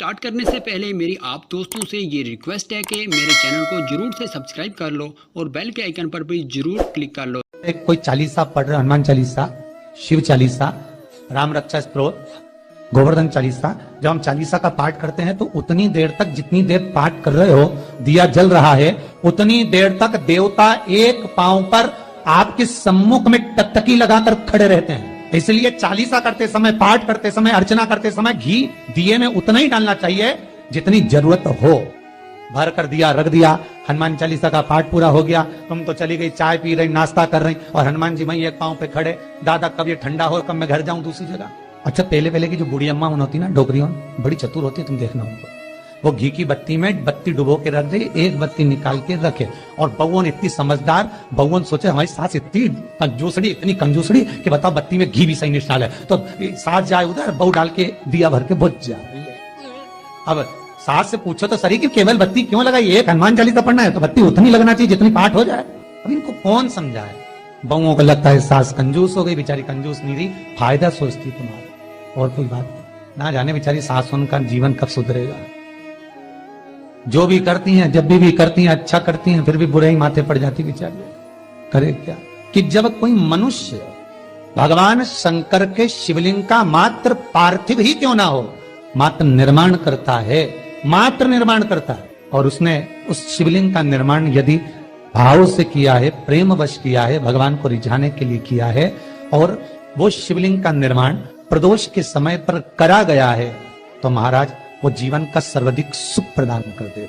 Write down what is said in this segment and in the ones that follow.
Start करने से पहले मेरी आप दोस्तों से ये रिक्वेस्ट है कि मेरे चैनल को जरूर से सब्सक्राइब कर लो और बेल के आइकन पर भी जरूर क्लिक कर लो। कोई चालीसा पढ़ रहे, हनुमान चालीसा, शिव चालीसा, राम रक्षा स्तोत्र, गोवर्धन चालीसा। जब हम चालीसा का पाठ करते हैं तो उतनी देर तक, जितनी देर पाठ कर रहे हो, दिया जल रहा है, उतनी देर तक देवता एक पांव पर आपके सम्मुख में टकटकी लगाकर खड़े रहते हैं। इसलिए चालीसा करते समय, पाठ करते समय, अर्चना करते समय घी दिए में उतना ही डालना चाहिए जितनी जरूरत हो। भर कर दिया, रख दिया, हनुमान चालीसा का पाठ पूरा हो गया, तुम तो चली गई चाय पी रही, नाश्ता कर रही, और हनुमान जी वहीं एक पांव पे खड़े, दादा कब ये ठंडा हो, कब मैं घर जाऊं दूसरी जगह। अच्छा, पहले की जो बूढ़ी अम्मा होती ना, डोगरी बड़ी चतुर होती है, तुम देखना उनको। वो घी की बत्ती में बत्ती डुबो के रख दे, एक बत्ती निकाल के रखे, और बउवन इतनी समझदार, बउवन सोचे हमारी सास इतनी कंजूसड़ी कि बताओ बत्ती में घी भी सही नहीं डाले, तो सास जाए उधर, बहू डाल के दिया भर के बुझ जाए। अब सास से पूछो तो सही कि केवल बत्ती क्यों लगाई, एक हनुमान चालीसा पढ़ना है तो बत्ती उतनी लगना चाहिए जितनी पाठ हो जाए। अब इनको कौन समझाए? बहुओं को लगता है सास कंजूस हो गई, बेचारी कंजूस नहीं रही, फायदा सोचती तुम्हारा, और कोई बात नहीं। ना जाने बेचारी सास उनका जीवन कब सुधरेगा। जो भी करती हैं, जब भी करती हैं, अच्छा करती हैं, फिर भी बुरे ही माथे पड़ जाती बेचारी। करे क्या कि जब कोई मनुष्य भगवान शंकर के शिवलिंग का मात्र पार्थिव ही क्यों ना हो, मात्र निर्माण करता है, मात्र निर्माण करता है, और उसने उस शिवलिंग का निर्माण यदि भाव से किया है, प्रेम वश किया है, भगवान को रिझाने के लिए किया है, और वो शिवलिंग का निर्माण प्रदोष के समय पर करा गया है, तो महाराज वो जीवन का सर्वाधिक सुख प्रदान कर दे।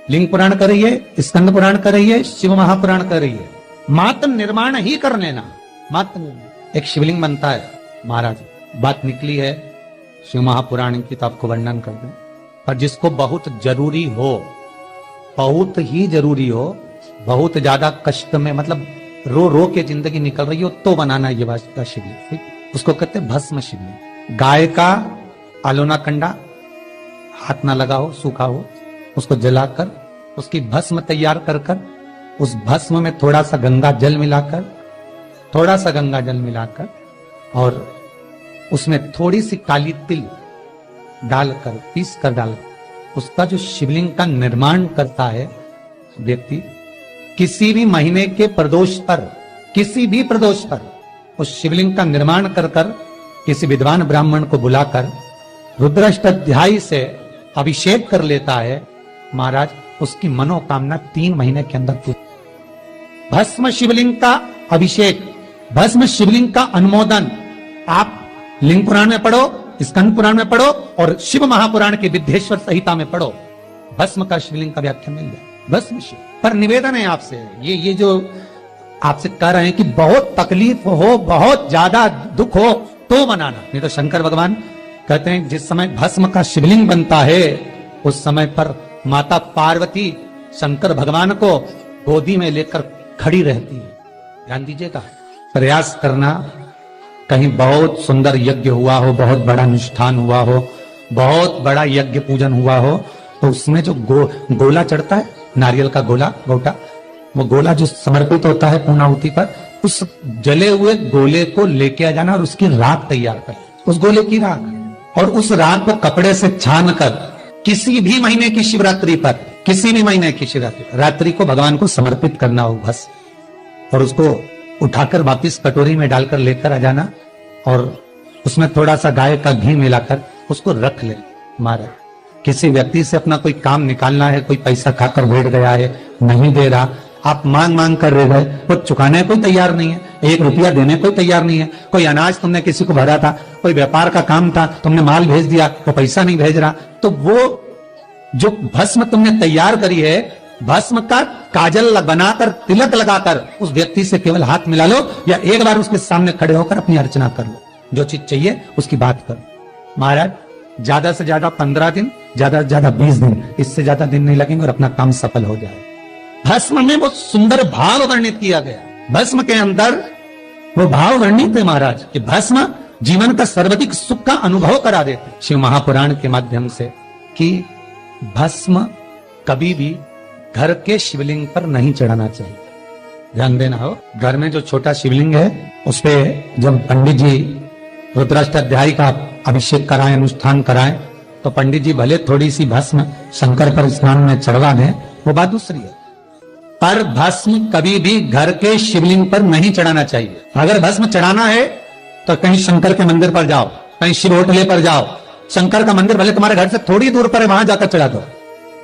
लिंग पुराण कर रही है, स्कंद पुराण कर रही है, शिव महापुराण कर रही है, मात्र निर्माण ही कर लेना, मात्र निर्माण। एक शिवलिंग बनता है महाराज, बात निकली है शिव महापुराण की, तो आपको वर्णन कर दें, पर जिसको बहुत जरूरी हो, बहुत ही जरूरी हो, बहुत ज्यादा कष्ट में, मतलब रो रो के जिंदगी निकल रही हो, तो बनाना ये बात का शिवलिंग, उसको कहते हैं भस्म शिवलिंग। गाय का आलोना कंडा हाथ ना लगा हो, सूखा हो, उसको जलाकर उसकी भस्म तैयार कर कर, उस भस्म में थोड़ा सा गंगा जल मिलाकर, और उसमें थोड़ी सी काली तिल डालकर, पीस कर डालकर, उसका जो शिवलिंग का निर्माण करता है व्यक्ति, किसी भी महीने के प्रदोष पर, किसी भी प्रदोष पर उस शिवलिंग का निर्माण कर कर किसी विद्वान ब्राह्मण को बुलाकर रुद्राष्टाध्यायी से अभिषेक कर लेता है, महाराज उसकी मनोकामना 3 महीने के अंदर पूरी। भस्म शिवलिंग का अभिषेक, भस्म शिवलिंग का अनुमोदन आप लिंग पुराण में पढ़ो, स्कंद पुराण में पढ़ो, और शिव महापुराण के विद्येश्वर संहिता में पढ़ो, भस्म का शिवलिंग का व्याख्या मिल जाए। भस्म शिव पर निवेदन है आपसे, ये जो आपसे कह रहे हैं कि बहुत तकलीफ हो, बहुत ज्यादा दुख हो तो बनाना, नहीं तो शंकर भगवान कहते हैं जिस समय भस्म का शिवलिंग बनता है उस समय पर माता पार्वती शंकर भगवान को गोदी में लेकर खड़ी रहती है। ध्यान दीजिएगा, प्रयास करना, कहीं बहुत सुंदर यज्ञ हुआ हो, बहुत बड़ा अनुष्ठान हुआ हो, बहुत बड़ा यज्ञ पूजन हुआ हो, तो उसमें जो गोला चढ़ता है, नारियल का गोला, गोटा, वो गोला जो समर्पित होता है पूर्णाहुति पर, उस जले हुए गोले को लेके आ जाना और उसकी राख तैयार कर, उस गोले की राख, और उस राख को कपड़े से छान कर किसी भी महीने की शिवरात्रि पर, किसी भी महीने की शिवरात्रि को भगवान को समर्पित करना हो बस, और उसको उठाकर वापिस कटोरी में डालकर लेकर आ जाना, और उसमें थोड़ा सा गाय का घी मिलाकर उसको रख ले। महाराज किसी व्यक्ति से अपना कोई काम निकालना है, कोई पैसा खाकर बैठ गया है, नहीं दे रहा, आप मांग कर रह गए, वो चुकाने कोई तैयार नहीं है, 1 रुपया देने कोई तैयार नहीं है, कोई अनाज तुमने किसी को भरा था, कोई व्यापार का काम था, तुमने माल भेज दिया, वो पैसा नहीं भेज रहा, तो वो जो भस्म तुमने तैयार करी है, भस्म का काजल बनाकर, तिलक लगाकर उस व्यक्ति से केवल हाथ मिला लो, या एक बार उसके सामने खड़े होकर अपनी अर्चना कर लो, जो चीज चाहिए उसकी बात करो। महाराज ज्यादा से ज्यादा 15 दिन, ज्यादा से ज्यादा 20 दिन, इससे ज्यादा दिन नहीं लगेंगे और अपना काम सफल हो जाए। भस्म में वो सुंदर भाव वर्णित किया गया, भस्म के अंदर वो भाव वर्णित है महाराज कि भस्म जीवन का सर्वाधिक सुख का अनुभव करा देते शिव महापुराण के माध्यम से, कि भस्म कभी भी घर के शिवलिंग पर नहीं चढ़ाना चाहिए। ध्यान देना हो, घर में जो छोटा शिवलिंग है उस पे जब पंडित जी रुद्राष्टाध्यायी का अभिषेक कराएं, अनुष्ठान कराएं, तो पंडित जी भले थोड़ी सी भस्म शंकर पर स्नान में चढ़वा दें, वो बात दूसरी है, पर भस्म कभी भी घर के शिवलिंग पर नहीं चढ़ाना चाहिए। अगर भस्म चढ़ाना है तो कहीं शंकर के मंदिर पर जाओ, कहीं शिव होटले पर जाओ, शंकर का मंदिर भले तुम्हारे घर से थोड़ी दूर पर है, वहां जाकर चढ़ा दो।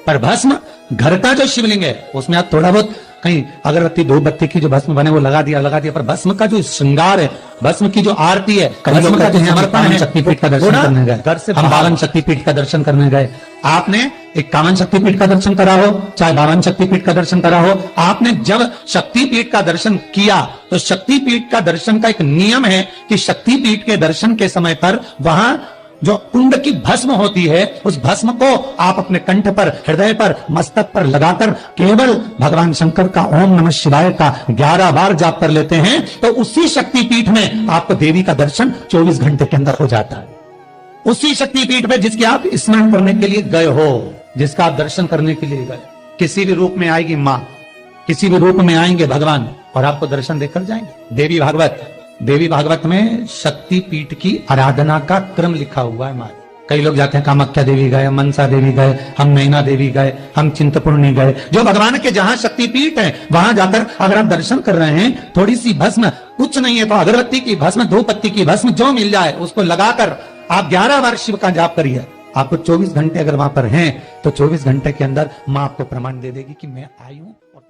पर भस्म घर का जो शिवलिंग है उसमें आप थोड़ा बहुत कहीं अगरबत्ती धूपबत्ती की जो भस्म बने वो लगा दिया, पर भस्म का जो श्रृंगार है, भस्म की जो आरती है, भस्म का जो समर्पण है, शक्तिपीठ का दर्शन करने गए, घर से हम बावन शक्तिपीठ का दर्शन करने गए, आपने एक कामन शक्तिपीठ का दर्शन करा हो चाहे बावन शक्तिपीठ का दर्शन करा हो, आपने जब शक्तिपीठ का दर्शन किया तो शक्तिपीठ का दर्शन का एक नियम है कि शक्तिपीठ के दर्शन के समय पर वहां जो कुंड की भस्म होती है उस भस्म को आप अपने कंठ पर, हृदय पर, मस्तक पर लगाकर केवल भगवान शंकर का ओम नमः शिवाय का 11 बार जाप कर लेते हैं तो उसी शक्तिपीठ में आपको देवी का दर्शन 24 घंटे के अंदर हो जाता है। उसी शक्तिपीठ में जिसके आप स्मरण करने के लिए गए हो, जिसका आप दर्शन करने के लिए गए, किसी भी रूप में आएगी मां, किसी भी रूप में आएंगे भगवान और आपको दर्शन देकर जाएंगे। देवी भागवत में शक्ति पीठ की आराधना का क्रम लिखा हुआ है। हमारे कई लोग जाते हैं कामाख्या देवी गए, मनसा देवी गए, हम नैना देवी गए, हम चिंतपूर्णी गए, जो भगवान के जहां शक्ति पीठ है वहां जाकर अगर आप दर्शन कर रहे हैं, थोड़ी सी भस्म, कुछ नहीं है तो अगरबत्ती की भस्म, धूपबत्ती की भस्म जो मिल जाए उसको लगाकर आप 11 बार शिव का जाप करिए। आपको 24 घंटे अगर वहां पर हैं तो 24 घंटे के अंदर मां आपको प्रमाण दे देगी कि मैं आई हूं और